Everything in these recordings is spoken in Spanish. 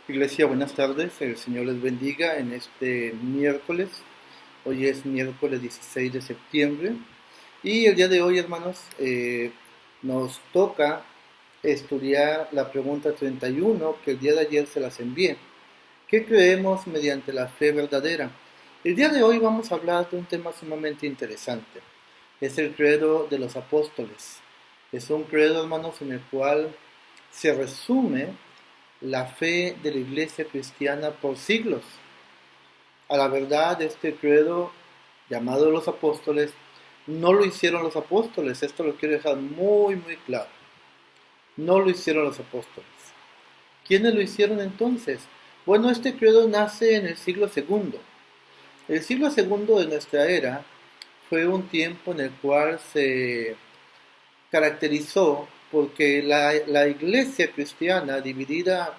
Iglesia, buenas tardes. El Señor les bendiga en este miércoles. Hoy es miércoles 16 de septiembre. Y el día de hoy, hermanos, nos toca estudiar la pregunta 31 que el día de ayer se las envié. ¿Qué creemos mediante la fe verdadera? El día de hoy vamos a hablar de un tema sumamente interesante. Es el credo de los apóstoles. Es un credo, hermanos, en el cual se resume la fe de la iglesia cristiana por siglos. A la verdad, este credo llamado los apóstoles, no lo hicieron los apóstoles. Esto lo quiero dejar muy, muy claro. No lo hicieron los apóstoles. ¿Quiénes lo hicieron entonces? Bueno, este credo nace en el siglo segundo. El siglo segundo de nuestra era fue un tiempo en el cual se caracterizó porque la iglesia cristiana dividida,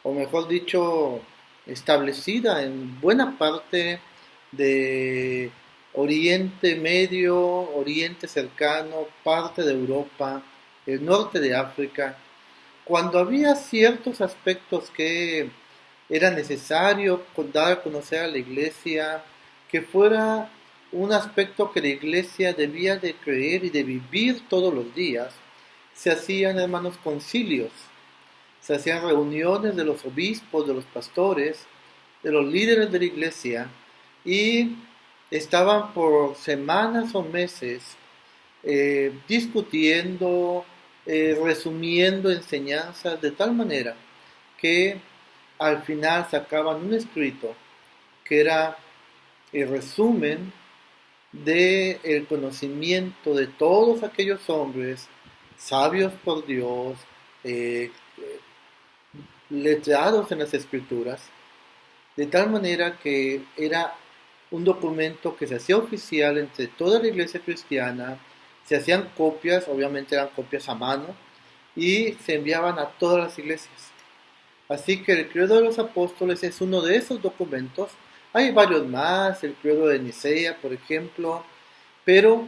o mejor dicho, establecida en buena parte de Oriente Medio, Oriente Cercano, parte de Europa, el norte de África, cuando había ciertos aspectos que era necesario dar a conocer a la iglesia, que fuera un aspecto que la iglesia debía de creer y de vivir todos los días, se hacían, hermanos, concilios, se hacían reuniones de los obispos, de los pastores, de los líderes de la iglesia, y estaban por semanas o meses discutiendo, resumiendo enseñanzas de tal manera que al final sacaban un escrito que era el resumen del conocimiento de todos aquellos hombres sabios por Dios, eh, letrados en las escrituras, de tal manera que era un documento que se hacía oficial entre toda la iglesia cristiana, se hacían copias, obviamente eran copias a mano, y se enviaban a todas las iglesias. Así que el credo de los apóstoles es uno de esos documentos. Hay varios más, el credo de Nicea, por ejemplo, pero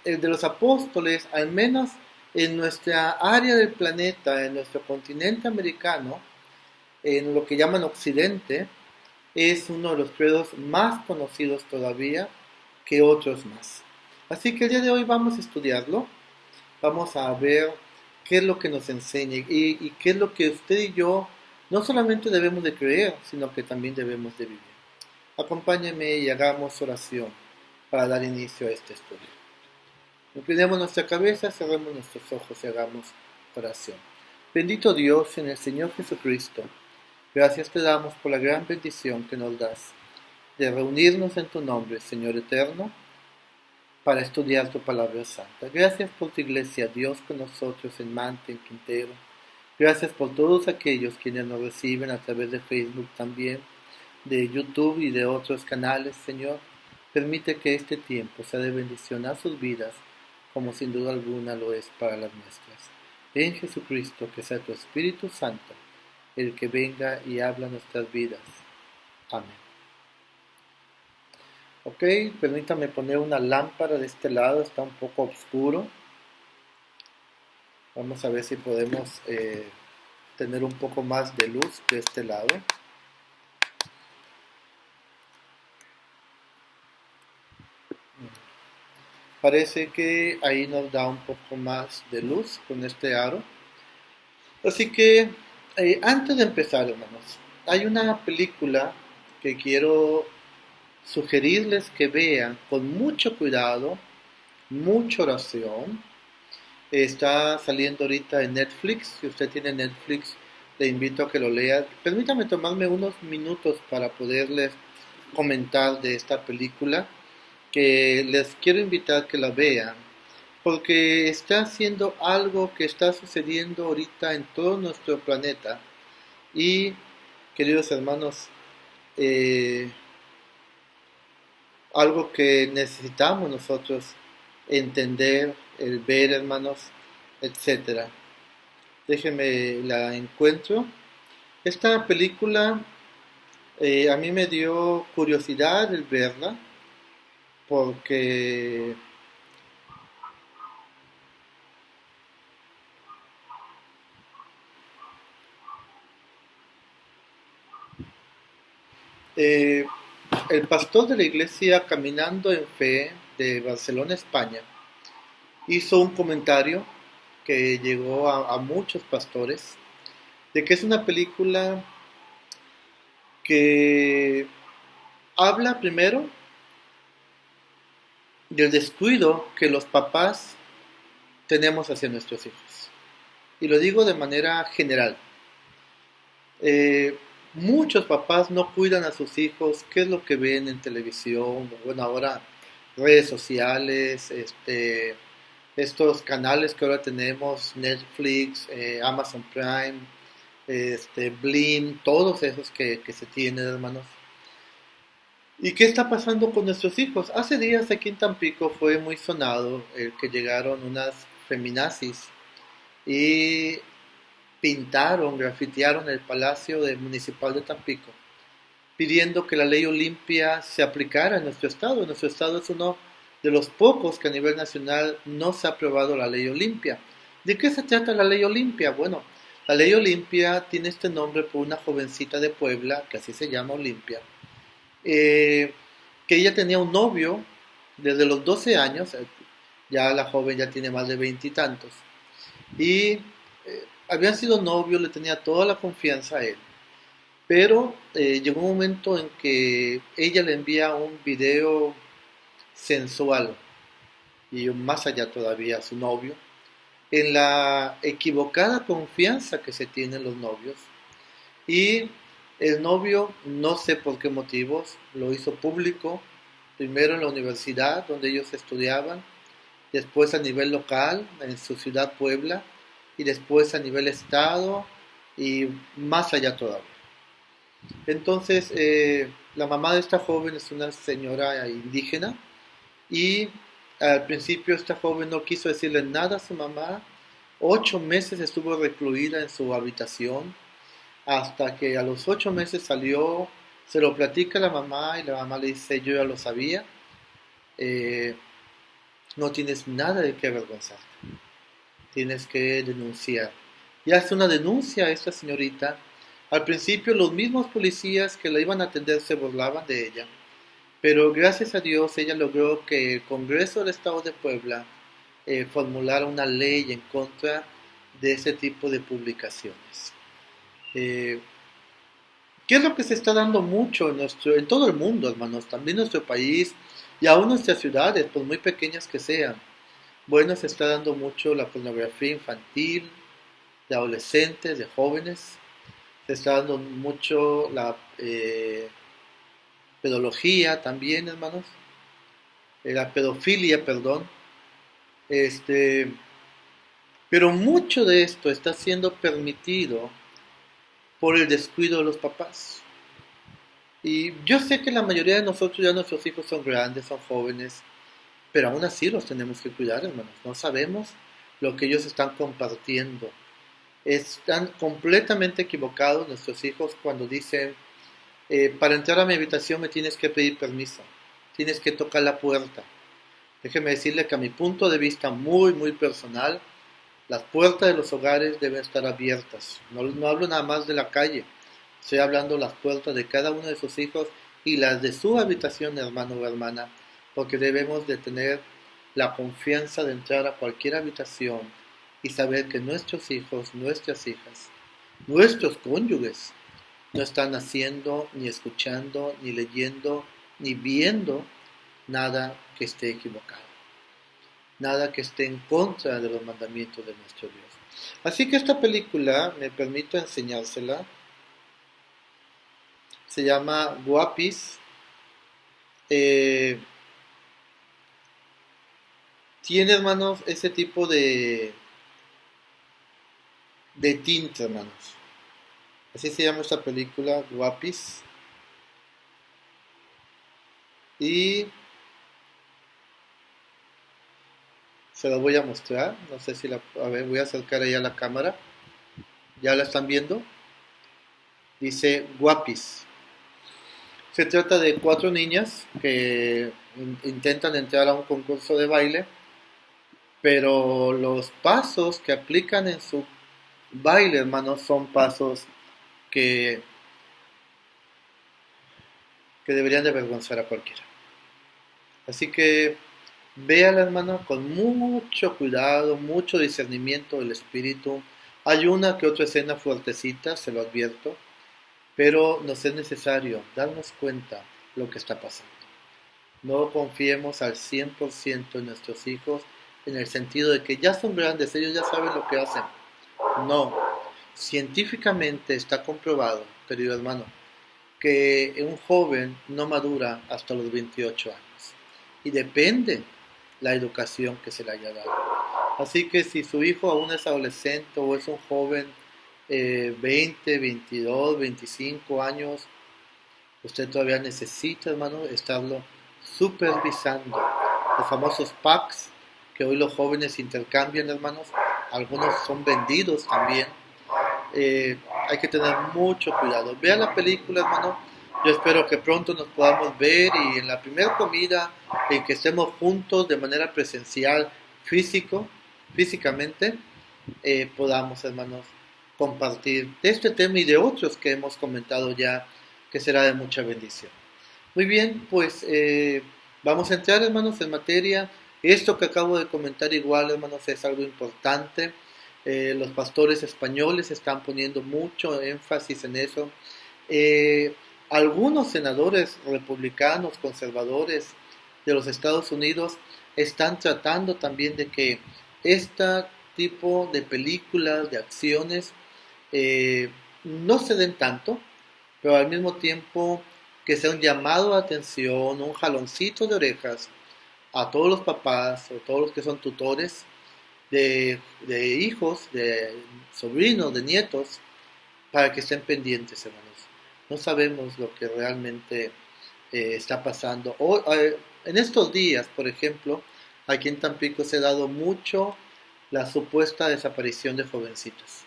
el de los apóstoles, al menos en nuestra área del planeta, en nuestro continente americano, en lo que llaman Occidente, es uno de los credos más conocidos todavía que otros más. Así que el día de hoy vamos a estudiarlo, vamos a ver qué es lo que nos enseña y qué es lo que usted y yo no solamente debemos de creer, sino que también debemos de vivir. Acompáñeme y hagamos oración para dar inicio a este estudio. Inclinemos nuestra cabeza, cerremos nuestros ojos y hagamos oración. Bendito Dios en el Señor Jesucristo, gracias te damos por la gran bendición que nos das de reunirnos en tu nombre, Señor eterno, para estudiar tu palabra santa. Gracias por tu iglesia, Dios con nosotros en Mante, en Quintero. Gracias por todos aquellos quienes nos reciben a través de Facebook también, de YouTube y de otros canales, Señor. Permite que este tiempo sea de bendición a sus vidas, como sin duda alguna lo es para las nuestras. En Jesucristo, que sea tu Espíritu Santo, el que venga y habla nuestras vidas. Amén. Ok, permítame poner una lámpara de este lado, está un poco oscuro. Vamos a ver si podemos tener un poco más de luz de este lado. Parece que ahí nos da un poco más de luz con este aro. Así que antes de empezar, hermanos, hay una película que quiero sugerirles que vean con mucho cuidado, mucha oración. Está saliendo ahorita en Netflix. Si usted tiene Netflix, le invito a que lo lea. Permítame tomarme unos minutos para poderles comentar de esta película, que les quiero invitar que la vean, porque está haciendo algo que está sucediendo ahorita en todo nuestro planeta. Y, queridos hermanos, eh, algo que necesitamos nosotros entender, el ver, hermanos, etcétera. Déjenme la encuentro. Esta película a mí me dio curiosidad el verla porque eh, el pastor de la iglesia Caminando en Fe de Barcelona, España, hizo un comentario que llegó a muchos pastores de que es una película que habla primero del descuido que los papás tenemos hacia nuestros hijos. Y lo digo de manera general. Eh, Muchos papás no cuidan a sus hijos, qué es lo que ven en televisión, bueno, ahora redes sociales, estos canales que ahora tenemos, Netflix, Amazon Prime, Blim, todos esos que se tienen, hermanos. ¿Y qué está pasando con nuestros hijos? Hace días aquí en Tampico fue muy sonado el que llegaron unas feminazis y pintaron, grafitearon el Palacio Municipal de Tampico, pidiendo que la ley Olimpia se aplicara en nuestro estado. Nuestro estado es uno de los pocos que a nivel nacional no se ha aprobado la ley Olimpia. ¿De qué se trata la ley Olimpia? Bueno, la ley Olimpia tiene este nombre por una jovencita de Puebla, que así se llama Olimpia, eh, que ella tenía un novio desde los 12 años, ya la joven ya tiene más de 20 y tantos, y habían sido novios, le tenía toda la confianza a él, pero llegó un momento en que ella le envía un video sensual y más allá todavía a su novio, en la equivocada confianza que se tienen los novios, y el novio, no sé por qué motivos, lo hizo público, primero en la universidad donde ellos estudiaban, después a nivel local, en su ciudad Puebla, y después a nivel estado y más allá todavía. Entonces, la mamá de esta joven es una señora indígena y al principio esta joven no quiso decirle nada a su mamá. 8 meses estuvo recluida en su habitación hasta que a los 8 meses salió, se lo platica a la mamá y la mamá le dice, yo ya lo sabía, eh, no tienes nada de qué avergonzarte, tienes que denunciar. Y hace una denuncia a esta señorita. Al principio los mismos policías que la iban a atender se burlaban de ella, pero gracias a Dios ella logró que el Congreso del Estado de Puebla formulara una ley en contra de ese tipo de publicaciones. Eh, ¿Qué es lo que se está dando mucho en todo el mundo, hermanos? También en nuestro país y aún nuestras ciudades, por muy pequeñas que sean. Bueno, se está dando mucho la pornografía infantil, de adolescentes, de jóvenes. Se está dando mucho la pedología también, hermanos. La pedofilia, perdón. Este, pero mucho de esto está siendo permitido por el descuido de los papás. Y yo sé que la mayoría de nosotros ya nuestros hijos son grandes, son jóvenes, pero aún así los tenemos que cuidar, hermanos. No sabemos lo que ellos están compartiendo. Están completamente equivocados nuestros hijos cuando dicen, para entrar a mi habitación me tienes que pedir permiso, tienes que tocar la puerta. Déjeme decirle que a mi punto de vista muy, muy personal, las puertas de los hogares deben estar abiertas. No, no hablo nada más de la calle, estoy hablando de las puertas de cada uno de sus hijos y las de su habitación, hermano o hermana, porque debemos de tener la confianza de entrar a cualquier habitación y saber que nuestros hijos, nuestras hijas, nuestros cónyuges no están haciendo, ni escuchando, ni leyendo, ni viendo nada que esté equivocado, nada que esté en contra de los mandamientos de nuestro Dios. Así que esta película, me permito enseñársela, se llama Guapis. Eh, Tiene, hermanos, ese tipo de tinte, hermanos. Así se llama esta película, Guapis. Y se la voy a mostrar. No sé si la... A ver, voy a acercar ahí a la cámara. ¿Ya la están viendo? Dice Guapis. Se trata de 4 niñas que intentan entrar a un concurso de baile, pero los pasos que aplican en su baile, hermanos, son pasos que que deberían de avergonzar a cualquiera. Así que véala, hermano, con mucho cuidado, mucho discernimiento del espíritu. Hay una que otra escena fuertecita, se lo advierto, pero nos es necesario darnos cuenta lo que está pasando. No confiemos al 100% en nuestros hijos, en el sentido de que ya son grandes, ellos ya saben lo que hacen. No, científicamente está comprobado, querido hermano, que un joven no madura hasta los 28 años. Y depende la educación que se le haya dado. Así que si su hijo aún es adolescente o es un joven 20, 22, 25 años, usted todavía necesita, hermano, estarlo supervisando. Los famosos packs que hoy los jóvenes intercambian, hermanos, algunos son vendidos también. Hay que tener mucho cuidado. Vea la película, hermano. Yo espero que pronto nos podamos ver y en la primera comida en que estemos juntos de manera presencial, físicamente, podamos, hermanos, compartir de este tema y de otros que hemos comentado ya, que será de mucha bendición. Muy bien, pues vamos a entrar, hermanos, en materia. Esto que acabo de comentar igual, hermanos, es algo importante. Los pastores españoles están poniendo mucho énfasis en eso. Algunos senadores republicanos, conservadores de los Estados Unidos están tratando también de que este tipo de películas, de acciones, no se den tanto, pero al mismo tiempo que sea un llamado de atención, un jaloncito de orejas a todos los papás o todos los que son tutores de hijos, de sobrinos, de nietos, para que estén pendientes, hermanos. No sabemos lo que realmente está pasando. En estos días, por ejemplo, aquí en Tampico se ha dado mucho la supuesta desaparición de jovencitos.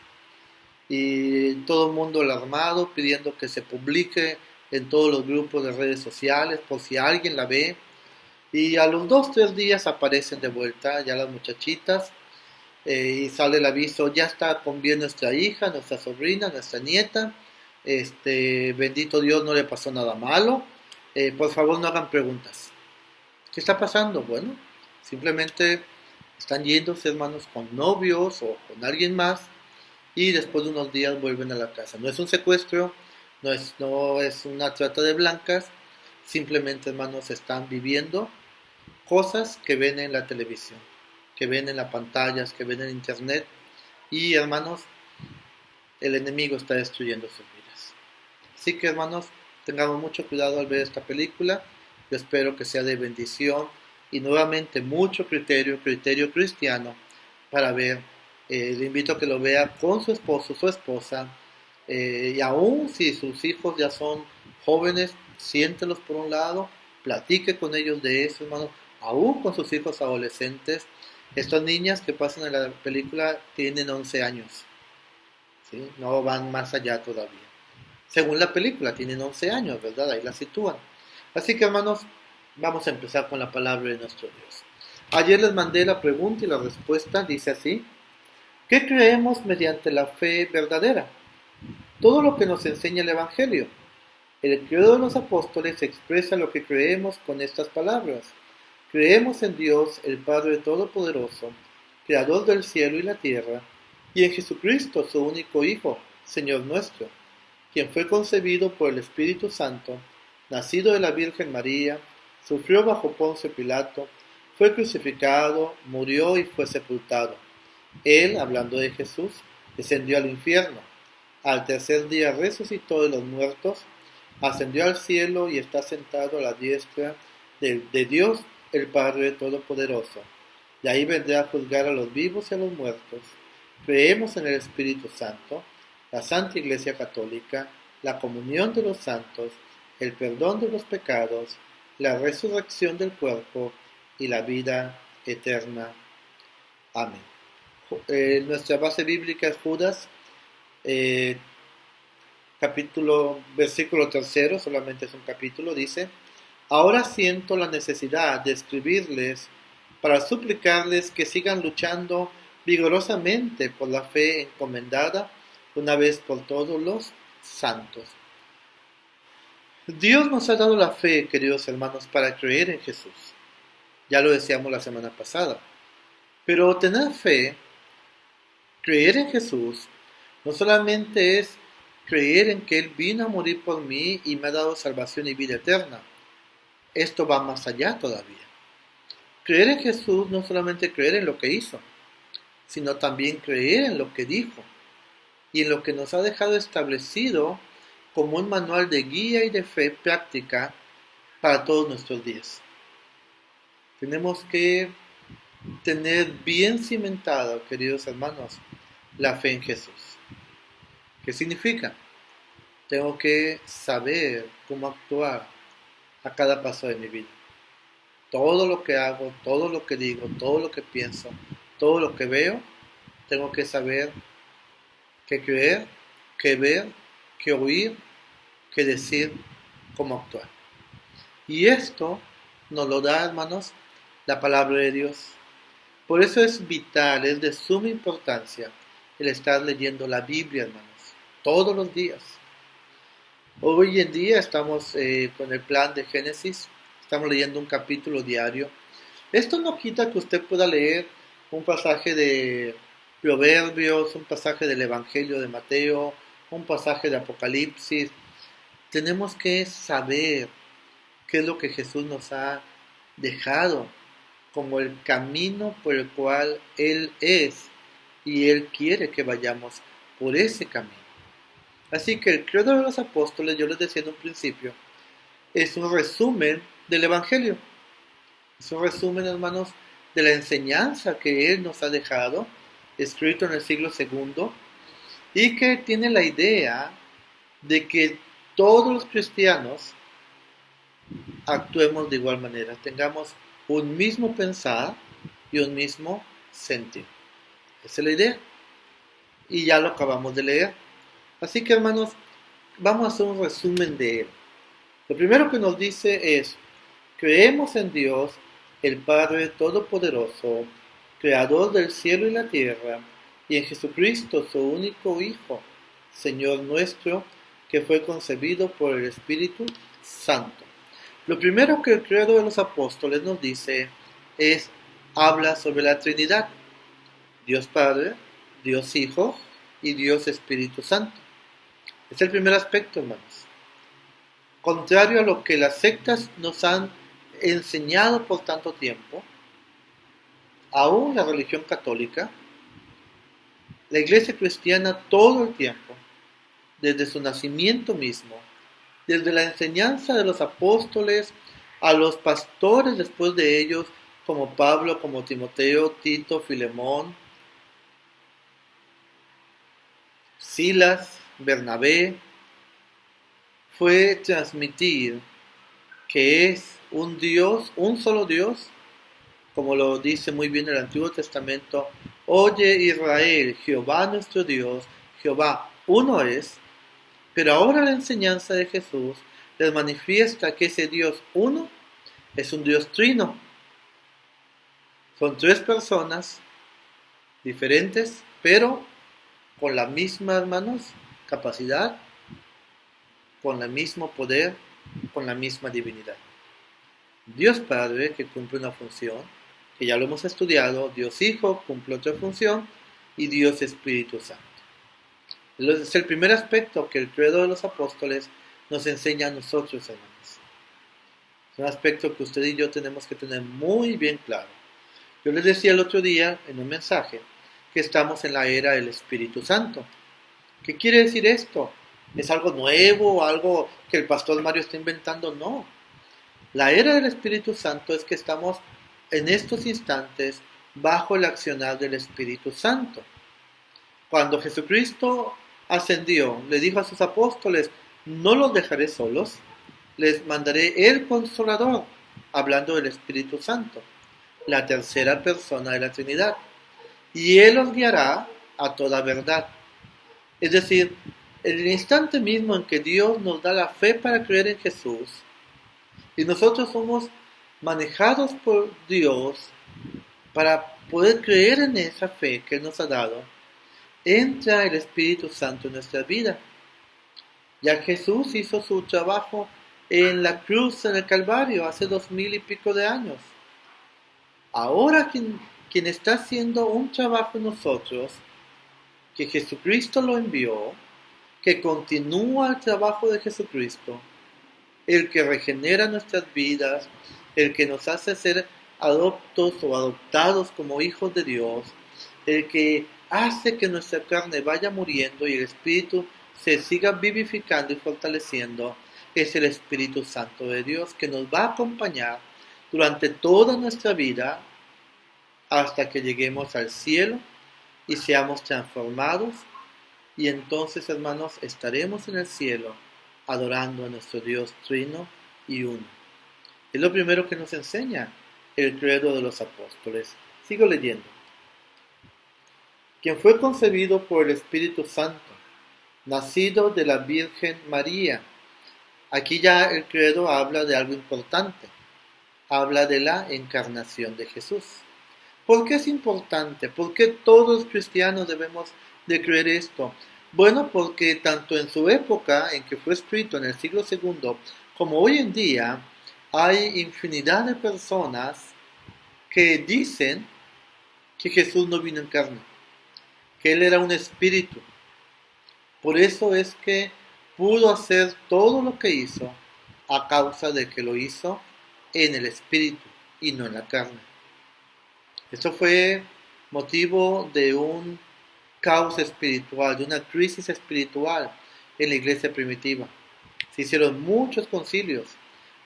Y todo el mundo alarmado, pidiendo que se publique en todos los grupos de redes sociales, por si alguien la ve. Y a los 2-3 días aparecen de vuelta ya las muchachitas, y sale el aviso, ya está con bien nuestra hija, nuestra sobrina, nuestra nieta, bendito Dios, no le pasó nada malo, por favor no hagan preguntas. ¿Qué está pasando? Bueno, simplemente están yéndose, hermanos, con novios o con alguien más, y después de unos días vuelven a la casa. No es un secuestro, no es una trata de blancas, simplemente, hermanos, están viviendo cosas que ven en la televisión, que ven en las pantallas, que ven en internet, y, hermanos, el enemigo está destruyendo sus vidas. Así que, hermanos, tengamos mucho cuidado al ver esta película. Yo espero que sea de bendición y nuevamente mucho criterio cristiano para ver. Le invito a que lo vea con su esposo, su esposa, y aún si sus hijos ya son jóvenes, siéntelos por un lado, platique con ellos de eso, hermano, aún con sus hijos adolescentes. Estas niñas que pasan en la película tienen 11 años, ¿sí? No van más allá todavía. Según la película, tienen 11 años, ¿verdad? Ahí la sitúan. Así que, hermanos, vamos a empezar con la palabra de nuestro Dios. Ayer les mandé la pregunta y la respuesta dice así: ¿qué creemos mediante la fe verdadera? Todo lo que nos enseña el Evangelio. El credo de los apóstoles expresa lo que creemos con estas palabras. Creemos en Dios, el Padre Todopoderoso, Creador del cielo y la tierra, y en Jesucristo, su único Hijo, Señor nuestro, quien fue concebido por el Espíritu Santo, nacido de la Virgen María, sufrió bajo Poncio Pilato, fue crucificado, murió y fue sepultado. Él, hablando de Jesús, descendió al infierno. Al tercer día resucitó de los muertos, ascendió al cielo y está sentado a la diestra de Dios, el Padre Todopoderoso. De ahí vendrá a juzgar a los vivos y a los muertos. Creemos en el Espíritu Santo, la Santa Iglesia Católica, la comunión de los santos, el perdón de los pecados, la resurrección del cuerpo y la vida eterna. Amén. Nuestra base bíblica es Judas, versículo 3, solamente es un capítulo, dice: ahora siento la necesidad de escribirles para suplicarles que sigan luchando vigorosamente por la fe encomendada una vez por todos los santos. Dios nos ha dado la fe, queridos hermanos, para creer en Jesús. Ya lo decíamos la semana pasada. Pero tener fe, creer en Jesús, no solamente es creer en que Él vino a morir por mí y me ha dado salvación y vida eterna. Esto va más allá todavía. Creer en Jesús no solamente creer en lo que hizo, sino también creer en lo que dijo y en lo que nos ha dejado establecido como un manual de guía y de fe práctica para todos nuestros días. Tenemos que tener bien cimentado, queridos hermanos, la fe en Jesús. ¿Qué significa? Tengo que saber cómo actuar a cada paso de mi vida. Todo lo que hago, todo lo que digo, todo lo que pienso, todo lo que veo, tengo que saber qué creer, qué ver, qué oír, qué decir, cómo actuar. Y esto nos lo da, hermanos, la palabra de Dios. Por eso es vital, es de suma importancia el estar leyendo la Biblia, hermanos, todos los días. Hoy en día estamos con el plan de Génesis, estamos leyendo un capítulo diario. Esto no quita que usted pueda leer un pasaje de Proverbios, un pasaje del Evangelio de Mateo, un pasaje de Apocalipsis. Tenemos que saber qué es lo que Jesús nos ha dejado como el camino por el cual Él es y Él quiere que vayamos por ese camino. Así que el credo de los apóstoles, yo les decía en un principio, es un resumen del Evangelio. Es un resumen, hermanos, de la enseñanza que Él nos ha dejado, escrito en el siglo II, y que tiene la idea de que todos los cristianos actuemos de igual manera, tengamos un mismo pensar y un mismo sentir. Esa es la idea. Y ya lo acabamos de leer. Así que, hermanos, vamos a hacer un resumen de él. Lo primero que nos dice es: creemos en Dios, el Padre Todopoderoso, Creador del cielo y la tierra, y en Jesucristo, su único Hijo, Señor nuestro, que fue concebido por el Espíritu Santo. Lo primero que el credo de los apóstoles nos dice habla sobre la Trinidad: Dios Padre, Dios Hijo y Dios Espíritu Santo. Es el primer aspecto, hermanos. Contrario a lo que las sectas nos han enseñado por tanto tiempo, aún la religión católica, la iglesia cristiana todo el tiempo, desde su nacimiento mismo, desde la enseñanza de los apóstoles a los pastores después de ellos, como Pablo, como Timoteo, Tito, Filemón, Silas, Bernabé, fue transmitir que es un Dios, un solo Dios, como lo dice muy bien el Antiguo Testamento: oye Israel, Jehová nuestro Dios, Jehová uno es. Pero ahora la enseñanza de Jesús les manifiesta que ese Dios uno es un Dios trino. Son tres personas diferentes, pero con la misma, hermanos, capacidad, con el mismo poder, con la misma divinidad. Dios Padre, que cumple una función, que ya lo hemos estudiado; Dios Hijo, cumple otra función; y Dios Espíritu Santo. Es el primer aspecto que el credo de los apóstoles nos enseña a nosotros, hermanos. Es un aspecto que usted y yo tenemos que tener muy bien claro. Yo les decía el otro día en un mensaje que estamos en la era del Espíritu Santo. ¿Qué quiere decir esto? ¿Es algo nuevo, algo que el pastor Mario está inventando? No. La era del Espíritu Santo es que estamos en estos instantes bajo el accionar del Espíritu Santo. Cuando Jesucristo ascendió, le dijo a sus apóstoles: no los dejaré solos, les mandaré el Consolador, hablando del Espíritu Santo, la tercera persona de la Trinidad, y Él os guiará a toda verdad. Es decir, en el instante mismo en que Dios nos da la fe para creer en Jesús, y nosotros somos manejados por Dios para poder creer en esa fe que Él nos ha dado, entra el Espíritu Santo en nuestra vida. Ya Jesús hizo su trabajo en la cruz, en el Calvario, hace 2000 y pico de años. Ahora quien está haciendo un trabajo en nosotros, que Jesucristo lo envió, que continúa el trabajo de Jesucristo, el que regenera nuestras vidas, el que nos hace ser adoptos o adoptados como hijos de Dios, el que hace que nuestra carne vaya muriendo y el Espíritu se siga vivificando y fortaleciendo, es el Espíritu Santo de Dios que nos va a acompañar durante toda nuestra vida hasta que lleguemos al cielo y seamos transformados, y entonces, hermanos, estaremos en el cielo adorando a nuestro Dios trino y uno. Es lo primero que nos enseña el credo de los apóstoles. Sigo leyendo. Quien fue concebido por el Espíritu Santo, nacido de la Virgen María. Aquí ya el credo habla de algo importante. Habla de la encarnación de Jesús. ¿Por qué es importante? ¿Por qué todos los cristianos debemos de creer esto? Bueno, porque tanto en su época, en que fue escrito en el siglo II, como hoy en día, hay infinidad de personas que dicen que Jesús no vino en carne, que Él era un espíritu. Por eso es que pudo hacer todo lo que hizo a causa de que lo hizo en el espíritu y no en la carne. Esto fue motivo de un caos espiritual, de una crisis espiritual en la iglesia primitiva. Se hicieron muchos concilios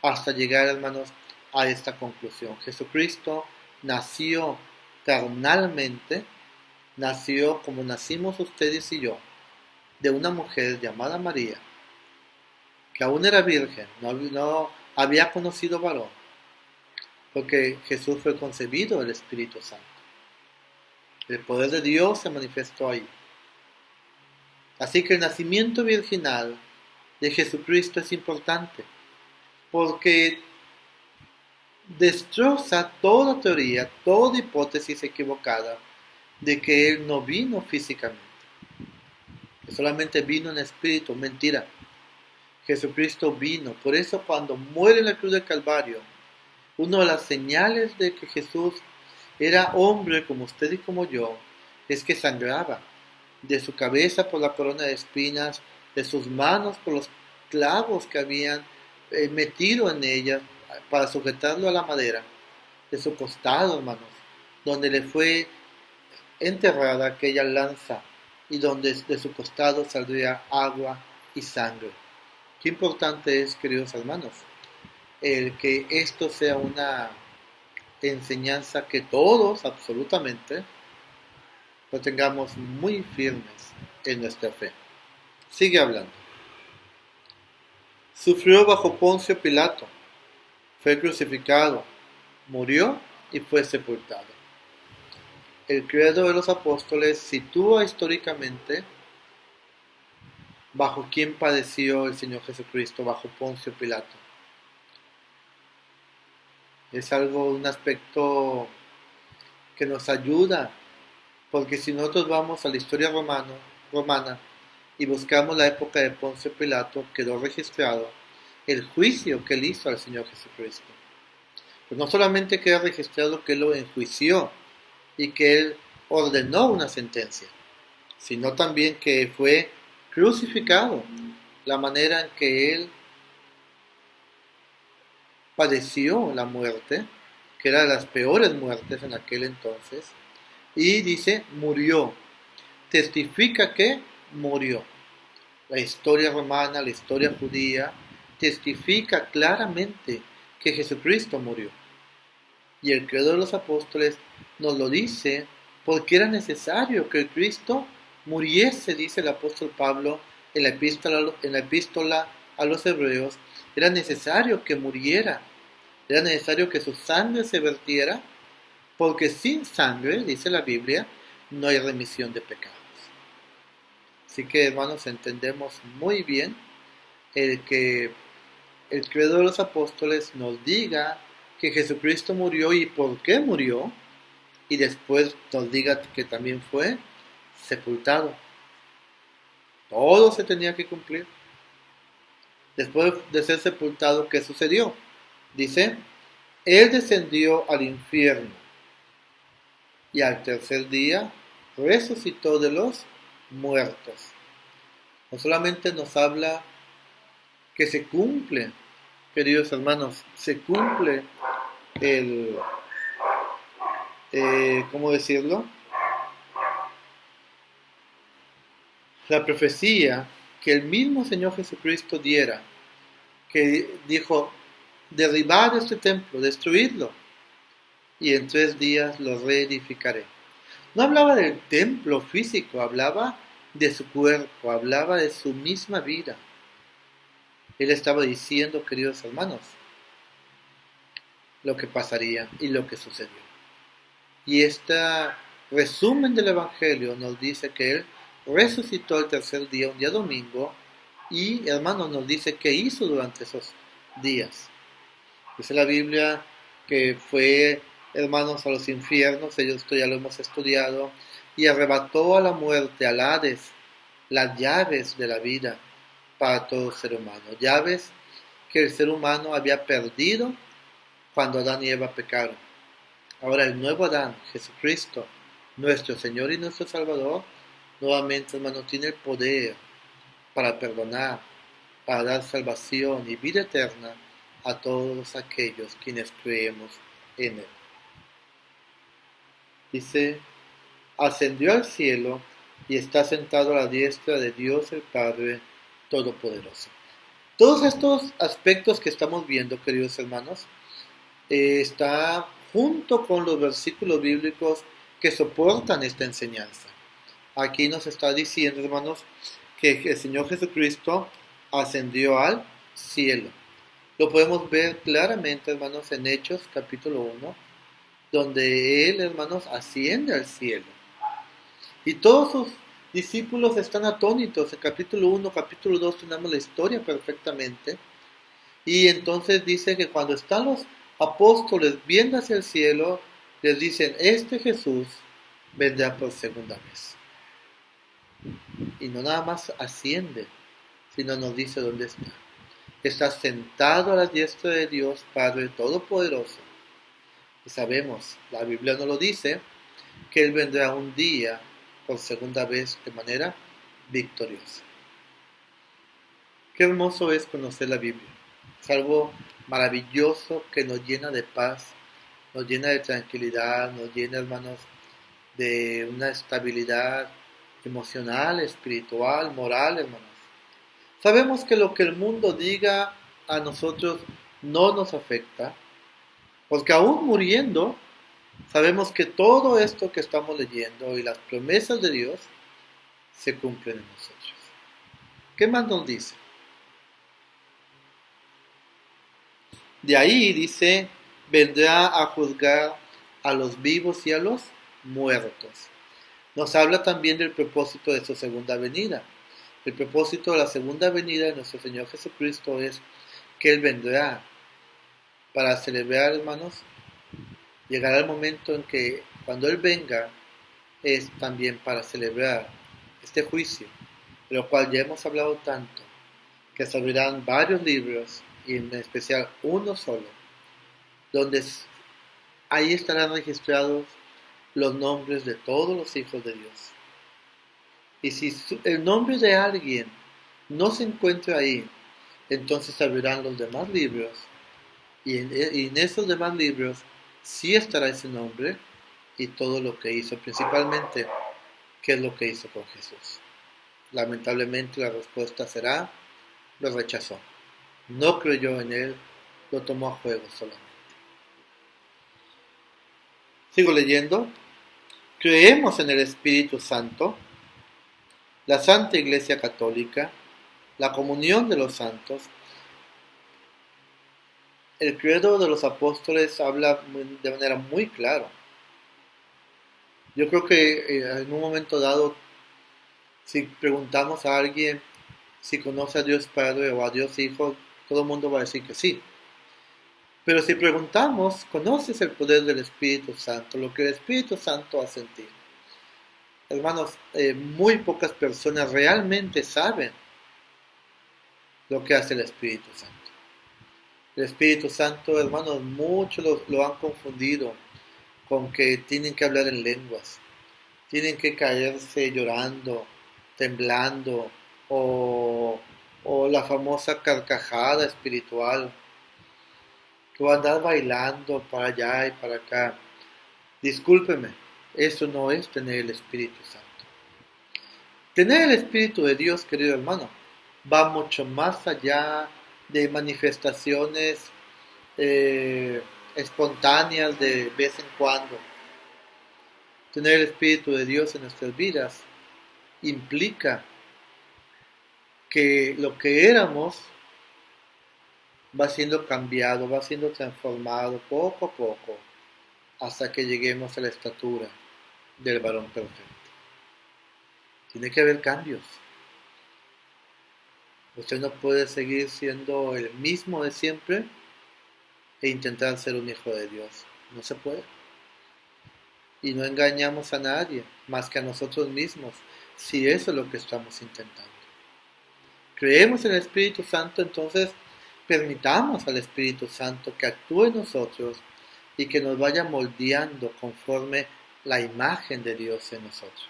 hasta llegar, hermanos, a esta conclusión. Jesucristo nació carnalmente, nació como nacimos ustedes y yo, de una mujer llamada María, que aún era virgen, no había conocido varón, porque Jesús fue concebido del Espíritu Santo. El poder de Dios se manifestó ahí. Así que el nacimiento virginal de Jesucristo es importante, porque destroza toda teoría, toda hipótesis equivocada de que Él no vino físicamente, que solamente vino en espíritu. Mentira. Jesucristo vino. Por eso cuando muere en la cruz del Calvario, una de las señales de que Jesús era hombre como usted y como yo, es que sangraba de su cabeza por la corona de espinas, de sus manos por los clavos que habían metido en ella para sujetarlo a la madera, de su costado, hermanos, donde le fue enterrada aquella lanza y donde de su costado saldría agua y sangre. Qué importante es, queridos hermanos, el que esto sea una enseñanza que todos, absolutamente, lo tengamos muy firmes en nuestra fe. Sigue hablando. Sufrió bajo Poncio Pilato, fue crucificado, murió y fue sepultado. El credo de los apóstoles sitúa históricamente bajo quién padeció el Señor Jesucristo, bajo Poncio Pilato. Es un aspecto que nos ayuda, porque si nosotros vamos a la historia romana y buscamos la época de Poncio Pilato, quedó registrado el juicio que él hizo al Señor Jesucristo. Pues no solamente queda registrado que él lo enjuició y que él ordenó una sentencia, sino también que fue crucificado, la manera en que él padeció la muerte, que era de las peores muertes en aquel entonces, y dice murió, testifica que murió. La historia romana, la historia judía, testifica claramente que Jesucristo murió. Y el credo de los apóstoles nos lo dice porque era necesario que el Cristo muriese, dice el apóstol Pablo en la epístola a los Hebreos. Era necesario que muriera, era necesario que su sangre se vertiera, porque sin sangre, dice la Biblia, no hay remisión de pecados. Así que, hermanos, entendemos muy bien el que el credo de los apóstoles nos diga que Jesucristo murió y por qué murió, y después nos diga que también fue sepultado. Todo se tenía que cumplir. Después de ser sepultado, ¿qué sucedió? Dice, Él descendió al infierno y al tercer día resucitó de los muertos. No solamente nos habla que se cumple, queridos hermanos, se cumple el, ¿cómo decirlo? La profecía que el mismo Señor Jesucristo diera, que dijo, derribar este templo, destruirlo, y en 3 días lo reedificaré. No hablaba del templo físico, hablaba de su cuerpo, hablaba de su misma vida. Él estaba diciendo, queridos hermanos, lo que pasaría y lo que sucedió. Y este resumen del Evangelio nos dice que Él resucitó el tercer día, un día domingo, y hermanos nos dice qué hizo durante esos días. Dice la Biblia que fue, hermanos, a los infiernos, esto ya lo hemos estudiado, y arrebató a la muerte, al Hades, las llaves de la vida para todo ser humano. Llaves que el ser humano había perdido cuando Adán y Eva pecaron. Ahora el nuevo Adán, Jesucristo, nuestro Señor y nuestro Salvador, nuevamente, hermano, tiene el poder para perdonar, para dar salvación y vida eterna a todos aquellos quienes creemos en Él. Dice, ascendió al cielo y está sentado a la diestra de Dios el Padre Todopoderoso. Todos estos aspectos que estamos viendo, queridos hermanos, está junto con los versículos bíblicos que soportan esta enseñanza. Aquí nos está diciendo, hermanos, que el Señor Jesucristo ascendió al cielo. Lo podemos ver claramente, hermanos, en Hechos capítulo 1, donde Él, hermanos, asciende al cielo. Y todos sus discípulos están atónitos. En capítulo 1, capítulo 2 tenemos la historia perfectamente. Y entonces dice que cuando están los apóstoles viendo hacia el cielo, les dicen, este Jesús vendrá por segunda vez. Y no nada más asciende, sino nos dice dónde está. Está sentado a la diestra de Dios Padre Todopoderoso. Y sabemos, la Biblia nos lo dice, que Él vendrá un día por segunda vez de manera victoriosa. Qué hermoso es conocer la Biblia. Es algo maravilloso que nos llena de paz, nos llena de tranquilidad, nos llena, hermanos, de una estabilidad emocional, espiritual, moral, hermanos. Sabemos que lo que el mundo diga a nosotros no nos afecta, porque aún muriendo, sabemos que todo esto que estamos leyendo y las promesas de Dios se cumplen en nosotros. ¿Qué más nos dice? De ahí dice, vendrá a juzgar a los vivos y a los muertos. Nos habla también del propósito de su segunda venida. El propósito de la segunda venida de nuestro Señor Jesucristo es que Él vendrá para celebrar, hermanos. Llegará el momento en que cuando Él venga es también para celebrar este juicio, de lo cual ya hemos hablado tanto, que se abrirán varios libros y en especial uno solo, donde ahí estarán registrados los nombres de todos los hijos de Dios. Y si el nombre de alguien no se encuentra ahí, entonces abrirán los demás libros y en esos demás libros sí estará ese nombre y todo lo que hizo, principalmente qué es lo que hizo con Jesús. Lamentablemente la respuesta será, lo rechazó, no creyó en Él, lo tomó a juego solamente. Sigo leyendo. Creemos en el Espíritu Santo, la Santa Iglesia Católica, la comunión de los santos. El credo de los apóstoles habla de manera muy clara. Yo creo que en un momento dado, si preguntamos a alguien si conoce a Dios Padre o a Dios Hijo, todo el mundo va a decir que sí. Pero si preguntamos, ¿conoces el poder del Espíritu Santo? Lo que el Espíritu Santo hace en ti. Hermanos, muy pocas personas realmente saben lo que hace el Espíritu Santo. El Espíritu Santo, hermanos, muchos lo han confundido con que tienen que hablar en lenguas, tienen que caerse llorando, temblando, o, o la famosa carcajada espiritual, o andar bailando para allá y para acá. Discúlpeme, eso no es tener el Espíritu Santo. Tener el Espíritu de Dios, querido hermano, va mucho más allá de manifestaciones eh, espontáneas de vez en cuando. Tener el Espíritu de Dios en nuestras vidas implica que lo que éramos va siendo cambiado, va siendo transformado poco a poco hasta que lleguemos a la estatura del varón perfecto. Tiene que haber cambios. Usted no puede seguir siendo el mismo de siempre e intentar ser un hijo de Dios. No se puede. Y no engañamos a nadie más que a nosotros mismos, si eso es lo que estamos intentando. Creemos en el Espíritu Santo, entonces permitamos al Espíritu Santo que actúe en nosotros y que nos vaya moldeando conforme la imagen de Dios en nosotros.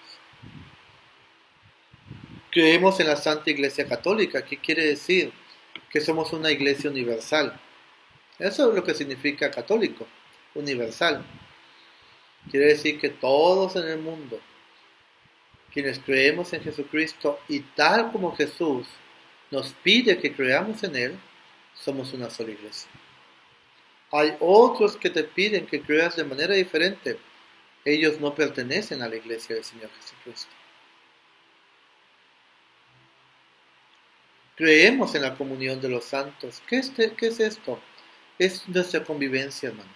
Creemos en la Santa Iglesia Católica, que quiere decir que somos una iglesia universal. Eso es lo que significa católico, universal. Quiere decir que todos en el mundo, quienes creemos en Jesucristo y tal como Jesús nos pide que creamos en Él, somos una sola iglesia. Hay otros que te piden que creas de manera diferente. Ellos no pertenecen a la iglesia del Señor Jesucristo. Creemos en la comunión de los santos. ¿Qué es esto? Es nuestra convivencia, hermanos.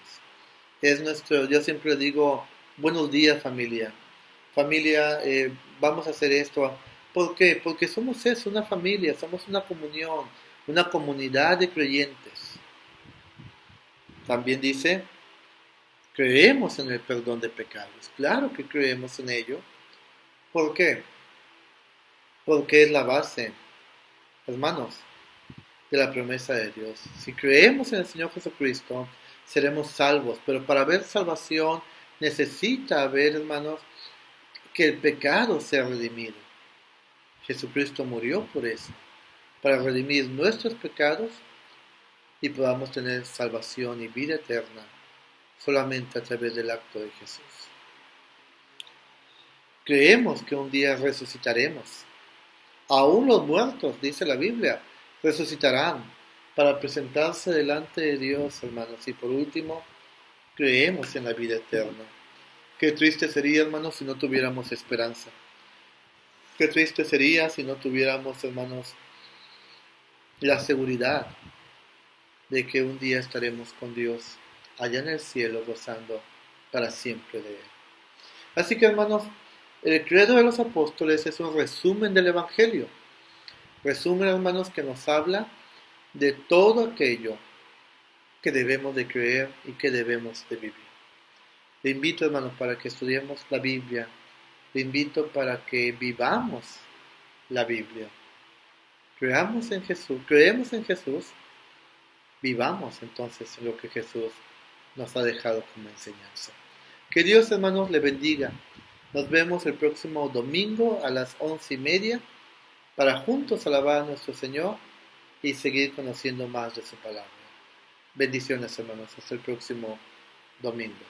Yo siempre digo, buenos días familia. Familia, vamos a hacer esto. ¿Por qué? Porque somos eso, una familia, somos una comunión, una comunidad de creyentes. También dice, creemos en el perdón de pecados. Claro que creemos en ello. ¿Por qué? Porque es la base, hermanos, de la promesa de Dios. Si creemos en el Señor Jesucristo, seremos salvos. Pero para haber salvación necesita haber, hermanos, que el pecado sea redimido. Jesucristo murió por eso, para redimir nuestros pecados y podamos tener salvación y vida eterna solamente a través del acto de Jesús. Creemos que un día resucitaremos. Aún los muertos, dice la Biblia, resucitarán para presentarse delante de Dios, hermanos. Y por último, creemos en la vida eterna. Qué triste sería, hermanos, si no tuviéramos esperanza. Qué triste sería si no tuviéramos, hermanos, la seguridad de que un día estaremos con Dios allá en el cielo gozando para siempre de Él. Así que, hermanos, el credo de los apóstoles es un resumen del Evangelio. Resumen, hermanos, que nos habla de todo aquello que debemos de creer y que debemos de vivir. Le invito, hermanos, para que estudiemos la Biblia. Le invito para que vivamos la Biblia. Creemos en Jesús, vivamos entonces lo que Jesús nos ha dejado como enseñanza. Que Dios, hermanos, le bendiga. Nos vemos el próximo domingo a las 11:30 para juntos alabar a nuestro Señor y seguir conociendo más de su palabra. Bendiciones, hermanos. Hasta el próximo domingo.